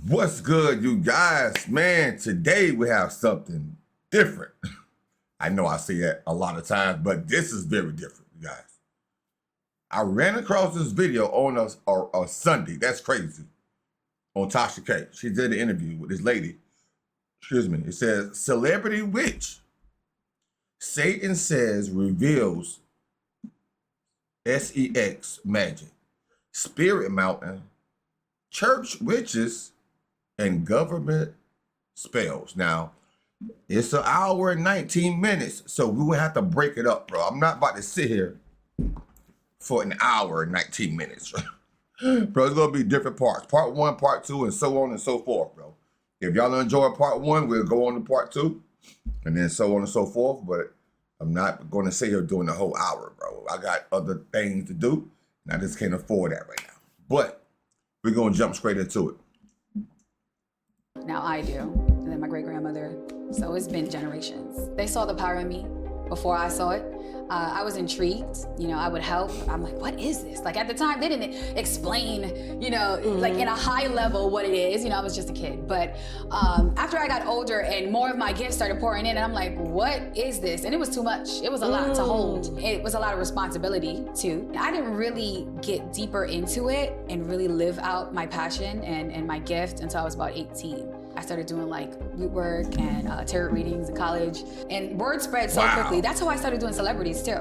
What's good, you guys? Man, today we have something different. I know I say that a lot of times, but this is very different, you guys. I ran across this video on a Sunday. That's crazy. On Tasha K. She did an interview with this lady. Excuse me. It says, Celebrity Witch. Satin says reveals sex magic. Spirit Mountain. Church witches and government spells. Now, it's an hour and 19 minutes, so we will have to break it up, bro. I'm not about to sit here for an hour and 19 minutes, bro. Bro, it's gonna be different parts. Part 1, part 2, and so on and so forth, bro. If y'all enjoy part 1, we'll go on to part 2, and then so on and so forth, but I'm not gonna sit here doing the whole hour, bro. I got other things to do, and I just can't afford that right now. But we're gonna jump straight into it. Now I do, and then my great-grandmother. So it's been generations. They saw the power in me before I saw it. I was intrigued, I would help. I'm like, what is this? Like at the time, they didn't explain, like in a high level what it is. I was just a kid. But after I got older and more of my gifts started pouring in, and I'm like, what is this? And it was too much. It was a lot to hold. It was a lot of responsibility too. I didn't really get deeper into it and really live out my passion and my gift until I was about 18. I started doing like root work and tarot readings in college, and word spread so quickly. That's how I started doing celebrities too.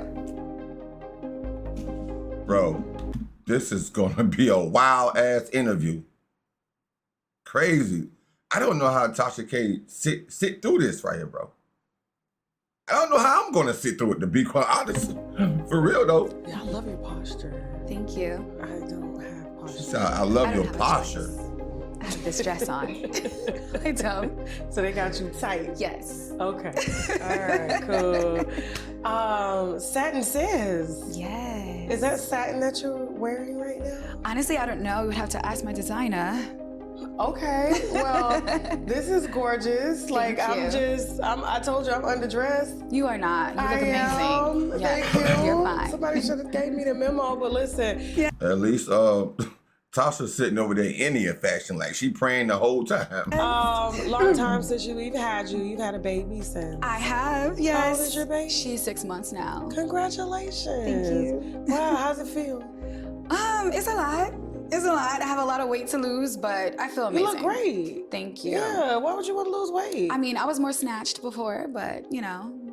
Bro, this is gonna be a wild ass interview. Crazy. I don't know how Tasha K sit through this right here, bro. I don't know how I'm gonna sit through it, to be quite honest. For real though. Yeah, I love your posture. Thank you. I don't have posture. So I love your posture. I have this dress on. I don't. So they got you tight. Yes. Okay. All right, cool. Satin says. Yes. Is that satin that you're wearing right now? Honestly, I don't know. You would have to ask my designer. Okay. Well, this is gorgeous. Thank you. I told you I'm underdressed. You are not. You look amazing. Thank you. You're fine. Somebody should have gave me the memo, but listen. Yeah. At least Tasha's sitting over there Indian fashion, like she praying the whole time. Long time since you've had a baby since. I have, yes. How old is your baby? She's 6 months now. Congratulations. Thank you. Wow, how's it feel? It's a lot. It's a lot. I have a lot of weight to lose, but I feel amazing. You look great. Thank you. Yeah, why would you want to lose weight? I mean, I was more snatched before, but I'm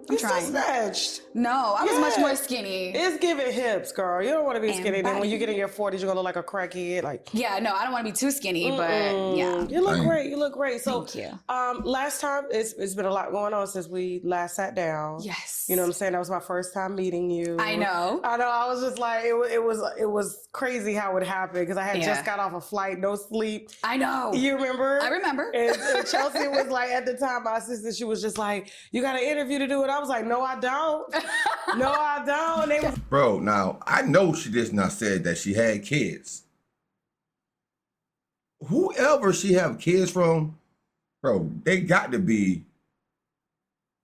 You're trying. still snatched. No, I was much more skinny. It's giving hips, girl. You don't want to be And skinny. Then when body. you get in your 40s, you're gonna look like a crackhead. Like, Yeah, no, I don't want to be too skinny, but yeah. you look great. You look great. So, Thank you. last time it's been a lot going on since we last sat down. Yes. You know what I'm saying? That was my first time meeting you. I know. I was just like, it was crazy how it happened because I had just got off a flight, no sleep. I know. You remember? I remember. And Chelsea was like, at the time, my assistant, she was just like, you got an interview to do. And I was like, no, I don't. No, I don't. And they was Bro, now, I know she just not said that she had kids. Whoever she have kids from, bro, they got to be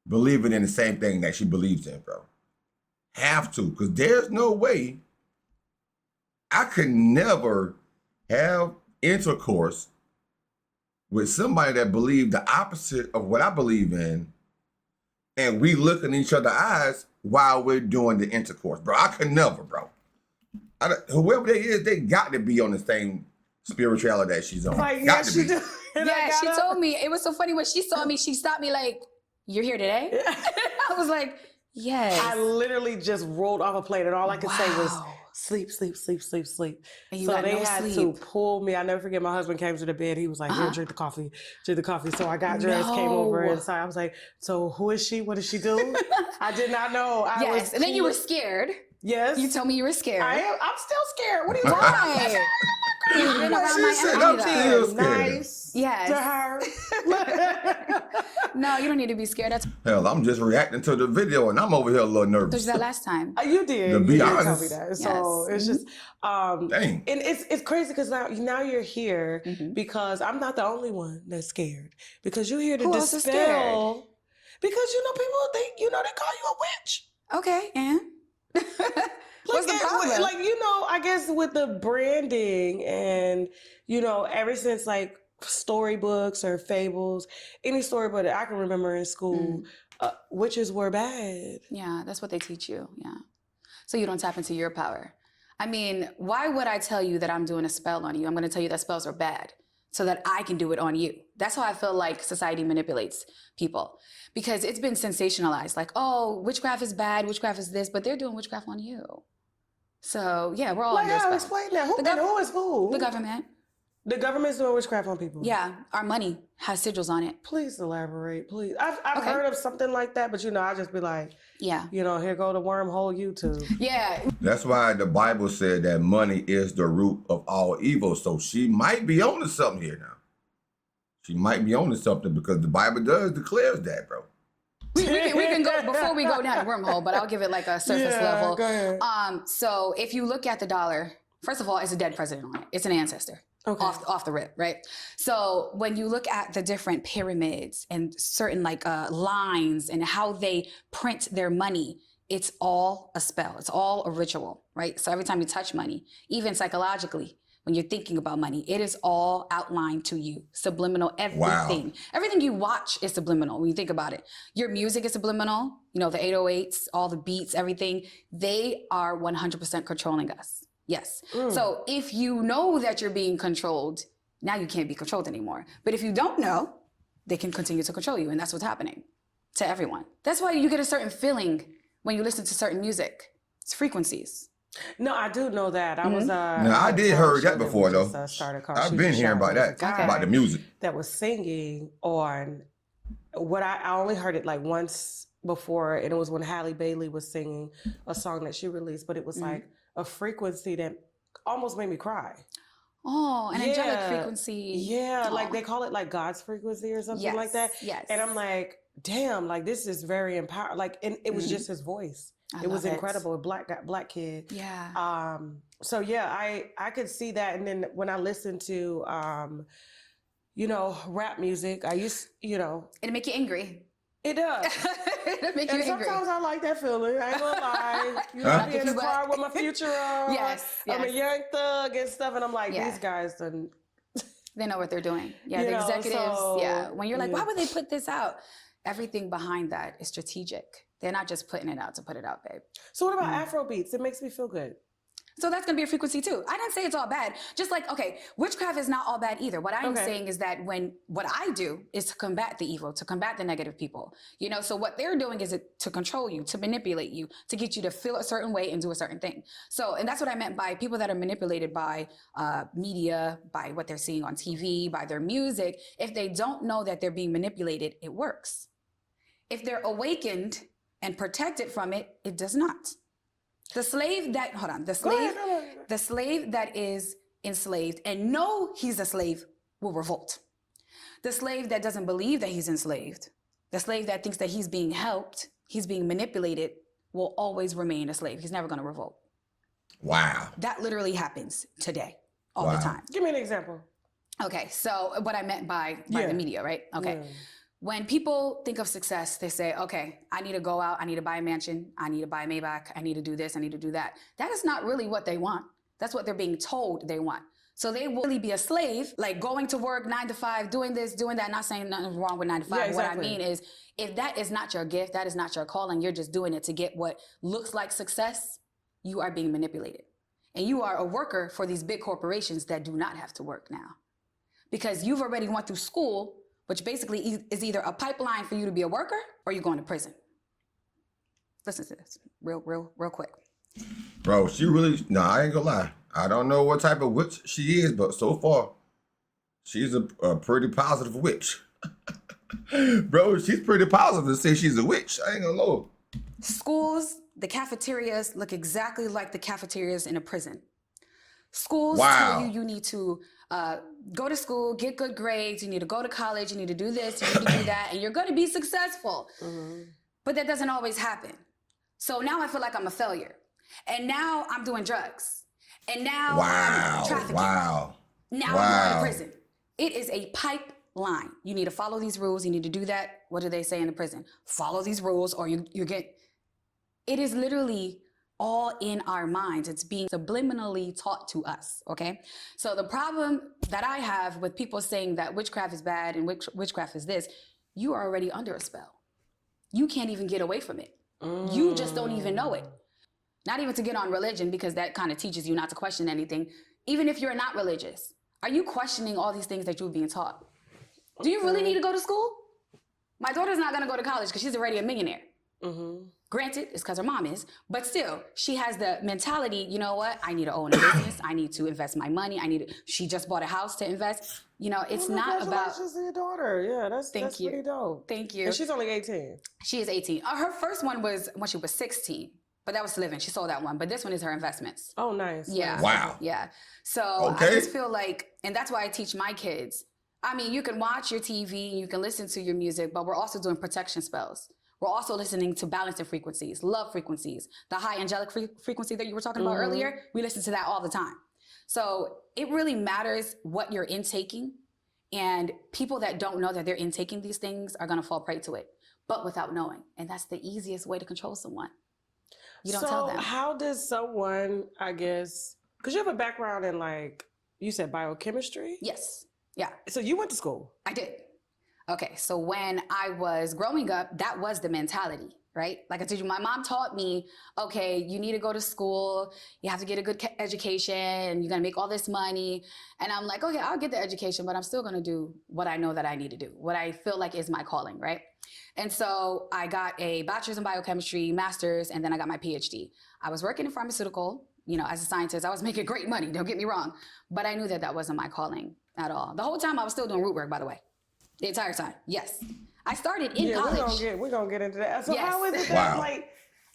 believing in the same thing that she believes in, bro. Have to, because there's no way I could never have intercourse with somebody that believed the opposite of what I believe in, and we look in each other's eyes while we're doing the intercourse, bro. I could never, bro. Whoever they is, they got to be on the same spirituality that she's on. like, got to she be. do. And I Yeah, got she up. told me. It was so funny when she saw me, she stopped me like, you're here today? I was like, yes. I literally just rolled off a plane and all I could say was, Wow. sleep, sleep, sleep, sleep, sleep. And you So got they no had sleep. to pull me. I never forget, my husband came to the bed. He was like, here, drink the coffee. So I got dressed, came over, No. and so I was like, so who is she? What does she do? I did not know. Yes, and then you were scared. Yes. You told me you were scared. I'm still scared. What are you talking about? You've been around She my said, energy, I'm though. still scared. Nice Yes. to her. No, you don't need to be scared. That's Hell, I'm just reacting to the video and I'm over here a little nervous. that last time. You did. To be you did tell honest. me that. So Yes. it's just, Dang. and it's crazy because now you're here Mhm. because I'm not the only one that's scared. Because you're here to Who else is scared? dispel. Because people think they call you a witch. Okay, and what's the problem? I guess with the branding and ever since like storybooks or fables, any storybook that I can remember in school, witches were bad. Yeah, that's what they teach you. Yeah. So you don't tap into your power. I mean, why would I tell you that I'm doing a spell on you? I'm going to tell you that spells are bad so that I can do it on you. That's how I feel like society manipulates people, because it's been sensationalized. Like, oh, witchcraft is bad, witchcraft is this, but they're doing witchcraft on you. So yeah, we're all Like, under a spell. explain that. Who is who? The government. The government's doing witchcraft on people. Yeah, our money has sigils on it. Please elaborate, please. I've heard of something like that, but I just be like, yeah, here go the wormhole YouTube. Yeah. That's why the Bible said that money is the root of all evil. So she might be onto something here now. She might be onto something because the Bible declares that, bro. We can go before we go down the wormhole, but I'll give it like a surface level. Go ahead. So if you look at the dollar, first of all, it's a dead president on it. It's an ancestor. Okay. Off the rip, right? So when you look at the different pyramids and certain lines and how they print their money, it's all a spell. It's all a ritual, right? So every time you touch money, even psychologically, when you're thinking about money, it is all outlined to you. Subliminal, everything. Wow. Everything you watch is subliminal when you think about it. Your music is subliminal, the 808s, all the beats, everything. They are 100% controlling us. Yes. So if you know that you're being controlled, now you can't be controlled anymore. But if you don't know, they can continue to control you. And that's what's happening to everyone. That's why you get a certain feeling when you listen to certain music. It's frequencies. No, I do know that. I was. I did heard that before though. I've been hearing about that, about the music. That was singing on what I only heard it like once before, and it was when Halle Bailey was singing a song that she released, but it was like a frequency that almost made me cry. Oh, an angelic frequency. Yeah, like they call it like God's frequency or something like that. Yes. And I'm like, damn, like this is very empowering. Like, and it was just his voice. It was incredible. A black kid. Yeah. So yeah, I could see that. And then when I listened to, rap music, I used, It'll make you angry. It does. It'll make you angry. Sometimes I like that feeling. I ain't gonna lie. I be in the car with my future on. Yes. I'm a young thug and stuff, and I'm like, these guys done. They know what they're doing. Yeah, the executives. When you're like, why would they put this out? Everything behind that is strategic. They're not just putting it out to put it out, babe. So what about Afro beats? It makes me feel good. So that's going to be a frequency too. I didn't say it's all bad. Just like, okay, witchcraft is not all bad either. What I'm saying is that what I do is to combat the evil, to combat the negative people. So what they're doing is to control you, to manipulate you, to get you to feel a certain way and do a certain thing. So, and that's what I meant by people that are manipulated by media, by what they're seeing on TV, by their music. If they don't know that they're being manipulated, it works. If they're awakened and protected from it, it does not. The slave that is enslaved and know he's a slave will revolt. The slave that doesn't believe that he's enslaved, the slave that thinks that he's being helped, he's being manipulated, will always remain a slave. He's never going to revolt. Wow. That literally happens today, all the time. Give me an example. Okay, so what I meant by the media, right? Okay. Yeah. When people think of success, they say, okay, I need to go out, I need to buy a mansion, I need to buy a Maybach, I need to do this, I need to do that. That is not really what they want. That's what they're being told they want. So they will really be a slave, like going to work 9 to 5, doing this, doing that, not saying nothing's wrong with 9 to 5. Yeah, exactly. What I mean is, if that is not your gift, that is not your calling, you're just doing it to get what looks like success, you are being manipulated. And you are a worker for these big corporations that do not have to work now. Because you've already went through school, which basically is either a pipeline for you to be a worker or you're going to prison. Listen to this real quick. Bro, she really, I ain't gonna lie. I don't know what type of witch she is, but so far, she's a pretty positive witch. Bro, she's pretty positive to say she's a witch. I ain't gonna lie. Schools, the cafeterias look exactly like the cafeterias in a prison. Schools tell you need to go to school, get good grades, you need to go to college, you need to do this, you need to do that, and you're going to be successful. Mm-hmm. But that doesn't always happen. So now I feel like I'm a failure. And now I'm doing drugs. And now I'm trafficking. Now I'm going to prison. It is a pipeline. You need to follow these rules. You need to do that. What do they say in the prison? Follow these rules or you get... It is literally all in our minds. It's being subliminally taught to us, okay? So the problem that I have with people saying that witchcraft is bad and witchcraft is this, you are already under a spell. You can't even get away from it. You just don't even know it. Not even to get on religion, because that kind of teaches you not to question anything. Even if you're not religious, are you questioning all these things that you're being taught? Do you really need to go to school? My daughter's not going to go to college because she's already a millionaire. Granted, it's because her mom is, but still, she has the mentality, you know what? I need to own a business. I need to invest my money. She just bought a house to invest. You know, it's not about. Congratulations to your daughter. Yeah, that's pretty dope. Thank you. And she's only 18. She is 18. Her first one was when she was 16, but that was to live in. She sold that one, but this one is her investments. Oh, nice. Yeah. Wow. Yeah. So I just feel like, and that's why I teach my kids. I mean, you can watch your TV, you can listen to your music, but we're also doing protection spells. We're also listening to balancing frequencies, love frequencies, the high angelic frequency that you were talking about earlier. We listen to that all the time. So it really matters what you're intaking, and people that don't know that they're intaking these things are going to fall prey to it, but without knowing. And that's the easiest way to control someone. You don't tell them. So how does someone, I guess, because you have a background in, like, you said biochemistry? Yes. Yeah. So you went to school? I did. Okay, so when I was growing up, that was the mentality, right? Like I told you, my mom taught me, okay, you need to go to school, you have to get a good education, you're gonna make all this money. And I'm like, okay, I'll get the education, but I'm still gonna do what I know that I need to do, what I feel like is my calling, right? And so I got a bachelor's in biochemistry, master's, and then I got my PhD. I was working in pharmaceutical, you know, as a scientist. I was making great money, don't get me wrong, but I knew that that wasn't my calling at all. The whole time I was still doing root work, by the way. The entire time, yes. I started in college. We're gonna get into that. So how is it that, like,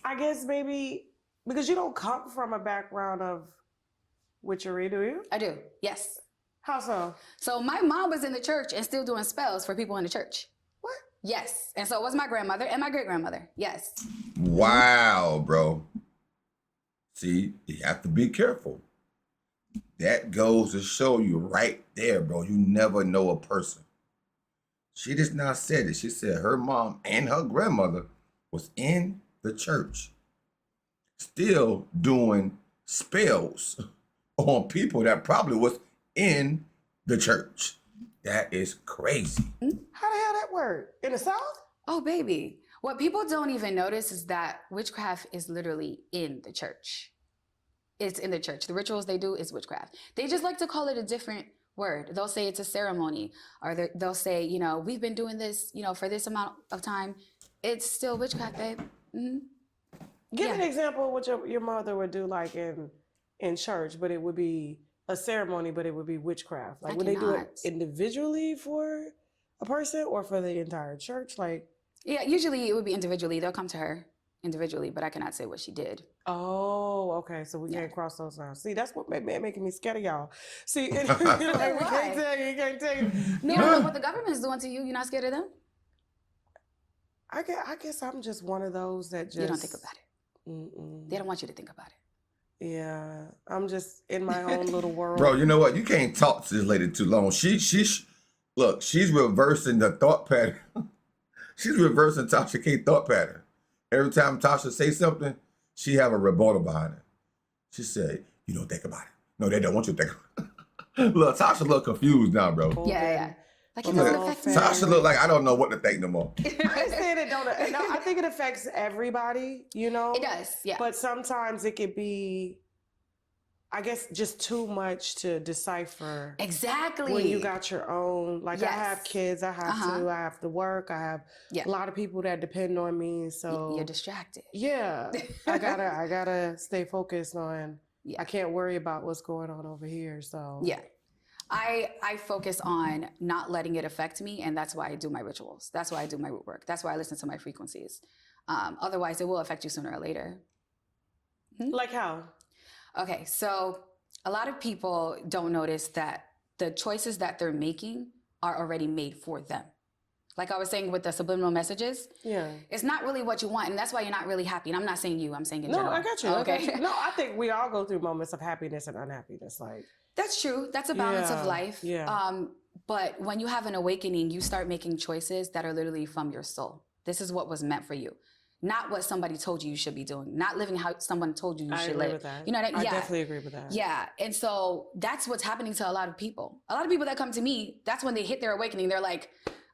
I guess maybe, because you don't come from a background of witchery, do you? I do, yes. How so? So my mom was in the church and still doing spells for people in the church. What? Yes, and so was my grandmother and my great-grandmother, yes. Wow, bro. See, you have to be careful. That goes to show you right there, bro. You never know a person. She just not said it. She said her mom and her grandmother was in the church, still doing spells on people that probably was in the church. That is crazy. How the hell that work? In the South? Oh, baby. What people don't even notice is that witchcraft is literally in the church. It's in the church. The rituals they do is witchcraft. They just like to call it a different word. They'll say it's a ceremony, or they'll say, you know, we've been doing this, you know, for this amount of time. It's still witchcraft, babe. Give an example of what your mother would do, like in church, but it would be a ceremony, but it would be witchcraft. Like, would they do it individually for a person or for the entire church? Like, yeah, usually it would be individually. They'll come to her individually, but I cannot say what she did. Oh, okay. So we can't cross those lines. See, that's what making me scared of y'all. See, like, we can't tell you. Can't tell you. No, you don't know what the government is doing to you. You're not scared of them? I guess I'm just one of those that just... You don't think about it. They don't want you to think about it. Yeah, I'm just in my own little world. Bro, you know what? You can't talk to this lady too long. Look, she's reversing the thought pattern. She's reversing Tasha K thought pattern. Every time Tasha say something, she have a rebuttal behind it. She said, you don't think about it. No, they don't want you to think about it. Look, Tasha look confused now, bro. Yeah. Like, it doesn't affect me. Tasha look like I don't know what to think no more. I understand it don't. No, I think it affects everybody, you know? It does, yeah. But sometimes it could be, I guess, just too much to decipher. Exactly. When you got your own, like, I have kids, I have to work, I have a lot of people that depend on me, so you're distracted. Yeah, I gotta stay focused on. I can't worry about what's going on over here. So yeah, I focus on not letting it affect me, and that's why I do my rituals. That's why I do my root work. That's why I listen to my frequencies. Otherwise, it will affect you sooner or later. Like how? Okay, so a lot of people don't notice that the choices that they're making are already made for them. Like I was saying with the subliminal messages, it's not really what you want, and that's why you're not really happy. And I'm not saying you, I'm saying in general. No, I got you. Okay. I got you. No, I think we all go through moments of happiness and unhappiness. Like, that's true. That's a balance of life. Yeah. But when you have an awakening, you start making choices that are literally from your soul. This is what was meant for you. not what somebody told you should be doing, not living how someone told you I should agree live. with that. You know what I mean? I Yeah. definitely agree with that. Yeah. And so that's what's happening to a lot of people. A lot of people that come to me, that's when they hit their awakening. They're like,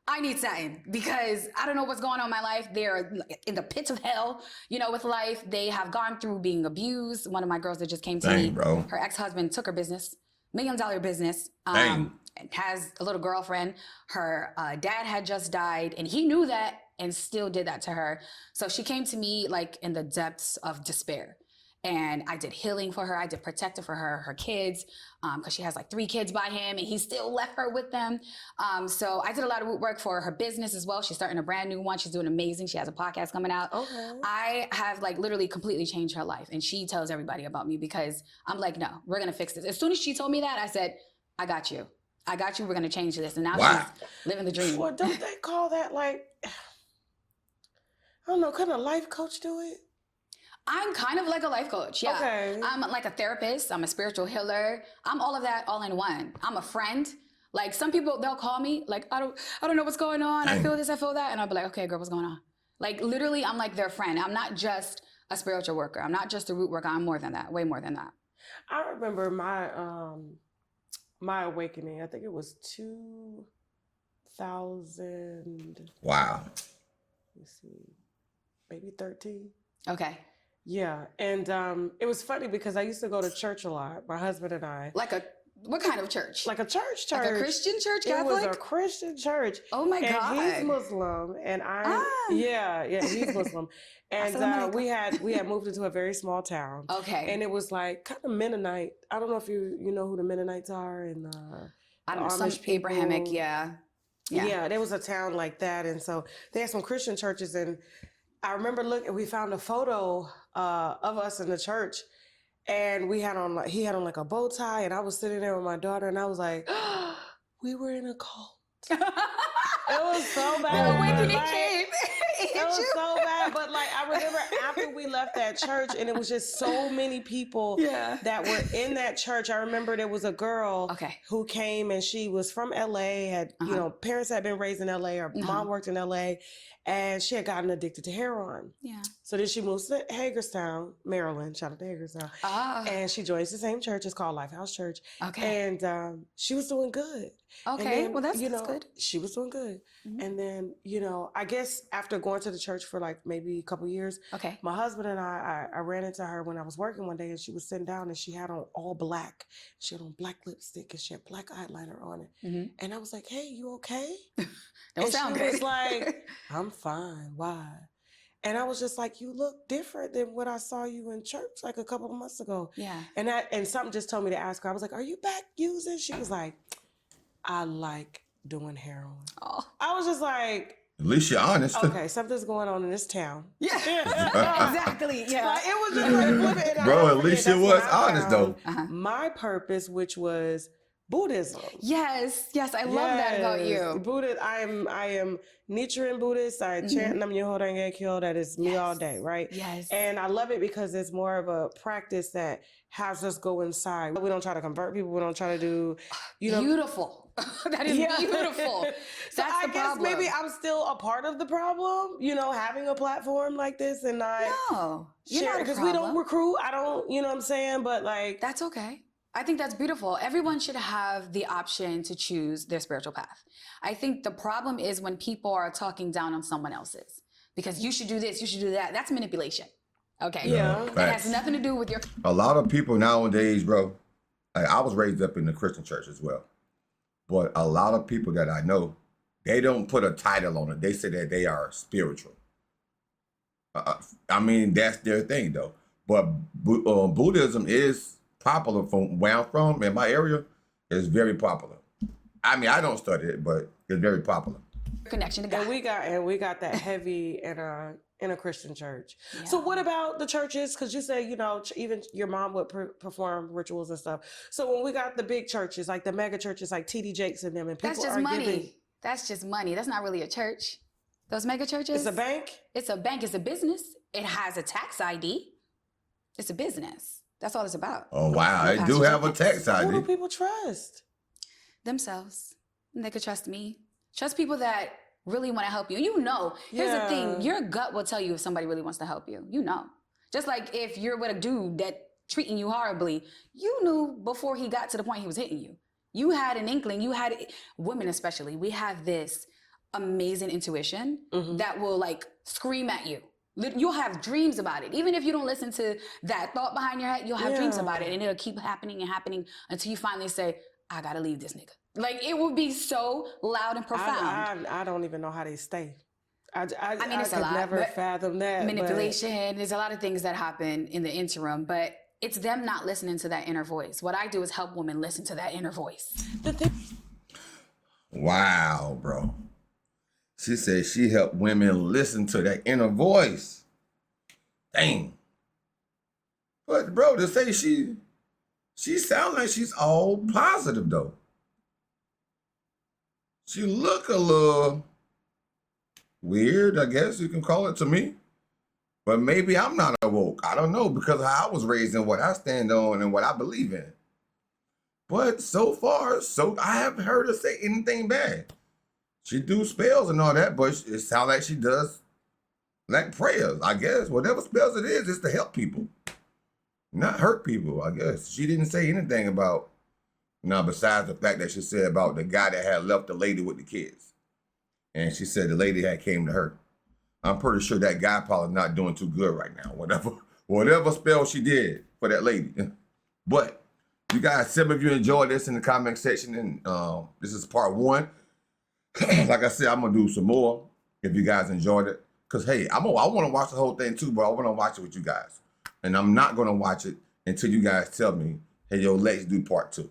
I need Satin because I don't know what's going on in my life. They're in the pits of hell, you know, with life. They have gone through being abused. One of my girls that just came to me, bro. her ex-husband took her business, $1 million business, Dang. and has a little girlfriend. Her dad had just died and he knew that and still did that to her. So she came to me like in the depths of despair. And I did healing for her. I did protective for her kids, because she has like 3 kids by him and he still left her with them. So I did a lot of root work for her business as well. She's starting a brand new one. She's doing amazing. She has a podcast coming out. Okay. I have like literally completely changed her life. And she tells everybody about me because I'm like, no, we're going to fix this. As soon as she told me that, I said, I got you. I got you. We're going to change this. And now she's living the dream. Well, don't they call that like, I don't know, couldn't a life coach do it? I'm kind of like a life coach. Yeah. Okay. I'm like a therapist. I'm a spiritual healer. I'm all of that all in one. I'm a friend. Like some people, they'll call me like, I don't know what's going on. I feel this, I feel that. And I'll be like, okay, girl, what's going on? Like literally, I'm like their friend. I'm not just a spiritual worker. I'm not just a root worker. I'm more than that, way more than that. I remember my my awakening. I think it was 2000. Wow. Let's see, maybe 13. Okay. Yeah, and it was funny because I used to go to church a lot. My husband and I. What kind of church? Like a church. Like a Christian church, Catholic? It was a Christian church. Oh my God. And he's Muslim, and he's Muslim, and we had moved into a very small town. Okay. And it was like kind of Mennonite. I don't know if you know who the Mennonites are, and I don't know, some Abrahamic, yeah. Yeah, there was a town like that, and so they had some Christian churches, and I remember we found a photo of us in the church, and he had on like a bow tie, and I was sitting there with my daughter, and I was like, we were in a cult. It was so bad. The awakening came. It was so bad, but like I remember after we left that church, and it was just so many people that were in that church. I remember there was a girl who came, and she was from LA, had parents had been raised in LA, her mom worked in LA, and she had gotten addicted to heroin. Yeah. So then she moves to Hagerstown, Maryland. Shout out to Hagerstown. And she joins the same church. It's called Lifehouse Church. Okay. And she was doing good. Okay. Then, well, that's good. She was doing good. Mm-hmm. And then, I guess after going to the church for like maybe a couple years, my husband and I ran into her when I was working one day, and she was sitting down, and she had on all black. She had on black lipstick, and she had black eyeliner on it. Mm-hmm. And I was like, hey, you okay? Don't sound good. She was like, I'm fine. Why? And I was just like, you look different than what I saw you in church like a couple of months ago. Yeah. And something just told me to ask her. I was like, are you back using? She was like, I like doing heroin. Oh. I was just like, at least you're honest. Okay, something's going on in this town. Yeah. Exactly. Yeah. Like, it was just like, bro, at least you was honest though. My purpose, which was Buddhism. Yes, I love that about you. Buddhist. I am Nichiren Buddhist. I chant Nam Myoho Renge Kyo. That is me all day, right? Yes. And I love it because it's more of a practice that has us go inside. We don't try to convert people. We don't try to do, Beautiful. That is beautiful. So I guess maybe I'm still a part of the problem, having a platform like this and not share because we don't recruit. I don't, you know what I'm saying? But like that's okay. I think that's beautiful. Everyone should have the option to choose their spiritual path. I think the problem is when people are talking down on someone else's because you should do this, you should do that. That's manipulation. Okay. Yeah. It has nothing to do with your. A lot of people nowadays, bro, like I was raised up in the Christian church as well. But a lot of people that I know, they don't put a title on it. They say that they are spiritual. I mean, that's their thing though. But Buddhism is popular from where I'm from in my area. It's very popular. I mean, I don't study it, but it's very popular. Connection to God. And we got that heavy in a Christian church. Yeah. So what about the churches? Because you say, even your mom would perform rituals and stuff. So when we got the big churches, like the mega churches, like T.D. Jakes and them, and people that's just money. That's just money. That's not really a church. Those mega churches. It's a bank. It's a bank. It's a business. It has a tax ID. It's a business. That's all it's about. Oh, wow. I do have a tax ID. Who do people trust? Themselves. And they could trust me. Trust people that really want to help you. You know, here's the Yeah. thing, your gut will tell you if somebody really wants to help you. You know. Just like if you're with a dude that treating you horribly, you knew before he got to the point he was hitting you. You had an inkling, women especially, we have this amazing intuition that will like scream at you. You'll have dreams about it. Even if you don't listen to that thought behind your head, you'll have dreams about it, and it'll keep happening and happening until you finally say, I gotta leave this nigga. Like, it would be so loud and profound. I don't even know how they stay. I mean, it's a could lot, never but fathom that. manipulation, there's a lot of things that happen in the interim, but it's them not listening to that inner voice. What I do is help women listen to that inner voice. Wow, bro. She said she helped women listen to that inner voice. Dang. But bro, to say she sounds like she's all positive though. She look a little weird, I guess you can call it to me. But maybe I'm not awoke. I don't know, because of how I was raised and what I stand on and what I believe in. But so far, I haven't heard her say anything bad. She do spells and all that, but it sounds like she does like prayers, I guess. Whatever spells it is, it's to help people, not hurt people, I guess. She didn't say anything about, besides the fact that she said about the guy that had left the lady with the kids. And she said the lady had came to her. I'm pretty sure that guy probably not doing too good right now, whatever spell she did for that lady. But you guys, some of you enjoyed this in the comment section, and this is part 1. Like I said, I'm gonna do some more if you guys enjoyed it. Cause hey, I want to watch the whole thing too, but I want to watch it with you guys, and I'm not gonna watch it until you guys tell me, hey, yo, let's do part 2.